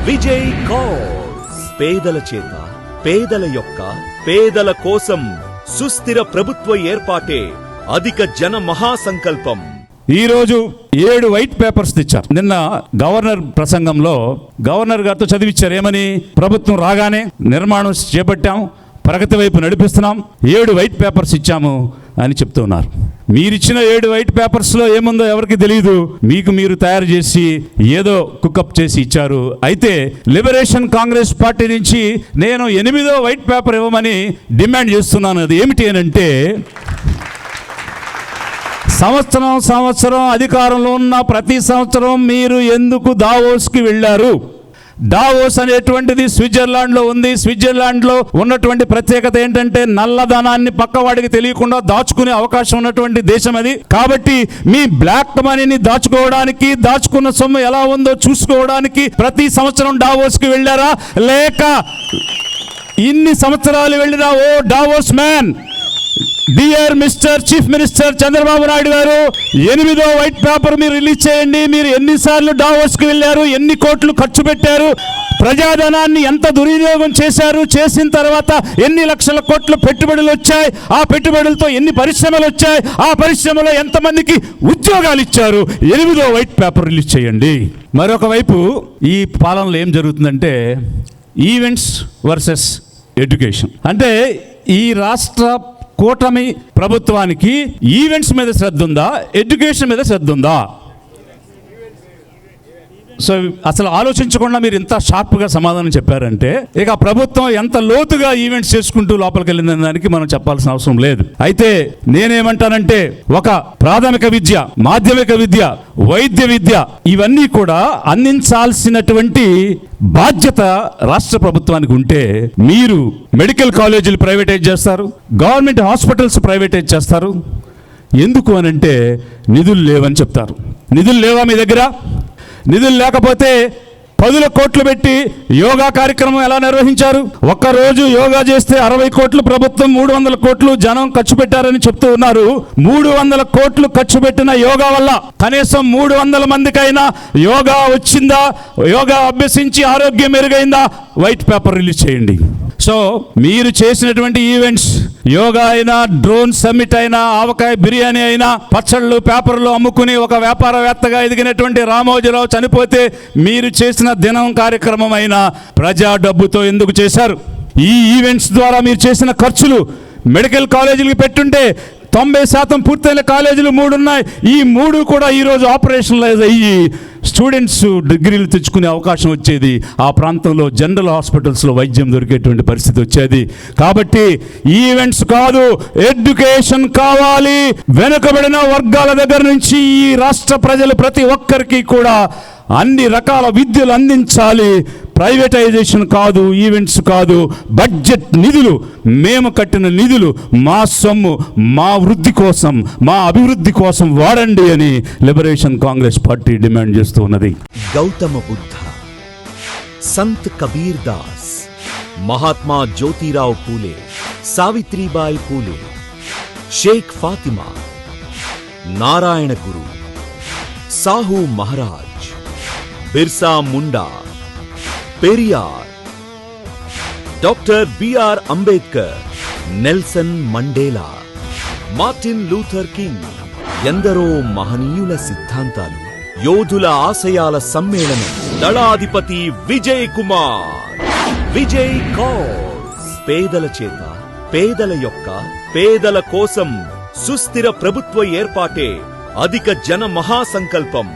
Vijay calls. పేదల చేత, పేదల యొక్క, పేదల కోసం సుస్థిర ప్రభుత్వ ఏర్పాటే అధిక జన మహాసంకల్పం. ఈ రోజు 7 వైట్ పేపర్స్ తెచ్చారు. నిన్న గవర్నర్ ప్రసంగంలో గవర్నర్ గారితో చదివించారు. ఏమని? ప్రభుత్వం రాగానే నిర్మాణం చేపట్టాం, ప్రగతి వైపు నడిపిస్తున్నాం, 7 వైట్ పేపర్స్ ఇచ్చాము అని చెప్తున్నారు. మీరిచ్చిన 7 వైట్ పేపర్స్లో ఏముందో ఎవరికి తెలియదు. మీకు మీరు తయారు చేసి ఏదో కుకప్ చేసి ఇచ్చారు. అయితే లిబరేషన్ కాంగ్రెస్ పార్టీ నుంచి నేను 8వ వైట్ పేపర్ ఇవ్వమని డిమాండ్ చేస్తున్నాను. అది ఏమిటి అని అంటే, సంవత్సరం అధికారంలో ఉన్న ప్రతి సంవత్సరం మీరు ఎందుకు దావోస్కి వెళ్ళారు? దావోస్ అనేటువంటిది స్విట్జర్లాండ్లో ఉంది. స్విట్జర్లాండ్లో ఉన్నటువంటి ప్రత్యేకత ఏంటంటే నల్లధనాన్ని పక్కవాడికి తెలియకుండా దాచుకునే అవకాశం ఉన్నటువంటి దేశం అది. కాబట్టి మీ బ్లాక్ మనీని దాచుకోవడానికి, దాచుకున్న సొమ్ము ఎలా ఉందో చూసుకోవడానికి ప్రతి సంవత్సరం దావోస్కి వెళ్ళారా? లేక ఇన్ని సంవత్సరాలు వెళ్ళినా ఓ Davos man, dear mister chief minister Chandrababu Naidu garu, 8వ వైట్ పేపర్ మీరు రిలీజ్ చేయండి. మీరు ఎన్నిసార్లు దావోస్కి వెళ్ళారు? ఎన్ని కోట్లు ఖర్చు పెట్టారు? ప్రజాధనాన్ని ఎంత దుర్వినియోగం చేశారు? చేసిన తర్వాత ఎన్ని లక్షల కోట్ల పెట్టుబడులు వచ్చాయి? ఆ పెట్టుబడులతో ఎన్ని పరిశ్రమలు వచ్చాయి? ఆ పరిశ్రమలో ఎంతమందికి ఉద్యోగాలు ఇచ్చారు? 8వ వైట్ పేపర్ రిలీజ్ చేయండి. మరొక వైపు ఈ పాలనలో ఏం జరుగుతుందంటే ఈవెంట్స్ వర్సెస్ ఎడ్యుకేషన్. అంటే ఈ రాష్ట్ర కూటమి ప్రభుత్వానికి ఈవెంట్స్ మీద శ్రద్ధ ఉందా, ఎడ్యుకేషన్ మీద శ్రద్ధ ఉందా? సో అసలు ఆలోచించకుండా మీరు ఇంత షార్ప్గా సమాధానం చెప్పారంటే ఇక ప్రభుత్వం ఎంత లోతుగా ఈవెంట్స్ చేసుకుంటూ లోపలికి వెళ్ళిన దానికి మనం చెప్పాల్సిన అవసరం లేదు. అయితే నేనేమంటానంటే, ఒక ప్రాథమిక విద్య, మాధ్యమిక విద్య, వైద్య విద్య ఇవన్నీ కూడా అందించాల్సినటువంటి బాధ్యత రాష్ట్ర ప్రభుత్వానికి ఉంటే మీరు మెడికల్ కాలేజీలు ప్రైవేటైజ్ చేస్తారు, గవర్నమెంట్ హాస్పిటల్స్ ప్రైవేటైజ్ చేస్తారు. ఎందుకు అనంటే నిధులు లేవని చెప్తారు. నిధులు లేవా మీ దగ్గర? నిధులు లేకపోతే 10 కోట్లు పెట్టి యోగా కార్యక్రమం ఎలా నిర్వహించారు? ఒక్కరోజు యోగా చేస్తే 60 కోట్లు ప్రభుత్వం, 300 కోట్లు జనం ఖర్చు పెట్టారని చెప్తూ ఉన్నారు. 300 కోట్లు ఖర్చు పెట్టిన యోగా వల్ల కనీసం 300 మందికైనా యోగా వచ్చిందా? యోగా అభ్యసించి ఆరోగ్యం మెరుగైందా? వైట్ పేపర్ రిలీజ్ చేయండి. సో మీరు చేసినటువంటి ఈవెంట్స్, యోగా అయినా, డ్రోన్ సమ్మిట్ అయినా, ఆవకాయ బిర్యానీ అయినా, పచ్చళ్ళు పేపర్లు అమ్ముకుని ఒక వ్యాపారవేత్తగా ఎదిగినటువంటి రామోజీరావు చనిపోతే మీరు చేసిన దినం కార్యక్రమం అయినా ప్రజా డబ్బుతో ఎందుకు చేశారు? ఈ ఈవెంట్స్ ద్వారా మీరు చేసిన ఖర్చులు మెడికల్ కాలేజీలకు పెట్టుంటే 90% పూర్తయిన కాలేజీలు 3 ఉన్నాయి. ఈ 3 కూడా ఈరోజు ఆపరేషనలైజ్ అయ్యి స్టూడెంట్స్ డిగ్రీలు తెచ్చుకునే అవకాశం వచ్చేది. ఆ ప్రాంతంలో జనరల్ హాస్పిటల్స్లో వైద్యం దొరికేటువంటి పరిస్థితి వచ్చేది. కాబట్టి ఈవెంట్స్ కాదు, ఎడ్యుకేషన్ కావాలి. వెనుకబడిన వర్గాల దగ్గర నుంచి ఈ రాష్ట్ర ప్రజలు ప్రతి ఒక్కరికి కూడా అన్ని రకాల విద్యలు అందించాలి. ప్రైవేటైజేషన్ కాదు, ఈవెంట్స్ కాదు, బడ్జెట్ నిధులు, మేము కట్టిన నిధులు మా సొమ్ము, మా వృద్ధి కోసం, మా అభివృద్ధి కోసం వాడండి అని లిబరేషన్ కాంగ్రెస్ పార్టీ డిమాండ్ చేస్తూ ఉన్నది. Gautama Buddha, Sant Kabir Das, Mahatma Jyotirao Phule, Savitribai Phule, Shaikh Fatima, Narayana Guru, Sahu Maharaj, Birsa Munda, Periyar, doctor BR Ambedkar, Nelson Mandela, Martin Luther King, ఎందరో మహనీయుల సిద్ధాంతాలు, యోధుల ఆశయాల సమ్మేళనం. దళాధిపతి విజయ్ కుమార్. విజయ్ కాల్స్. పేదల చేత, పేదల యొక్క, పేదల కోసం సుస్థిర ప్రభుత్వ ఏర్పాటే అధిక జన మహాసంకల్పం.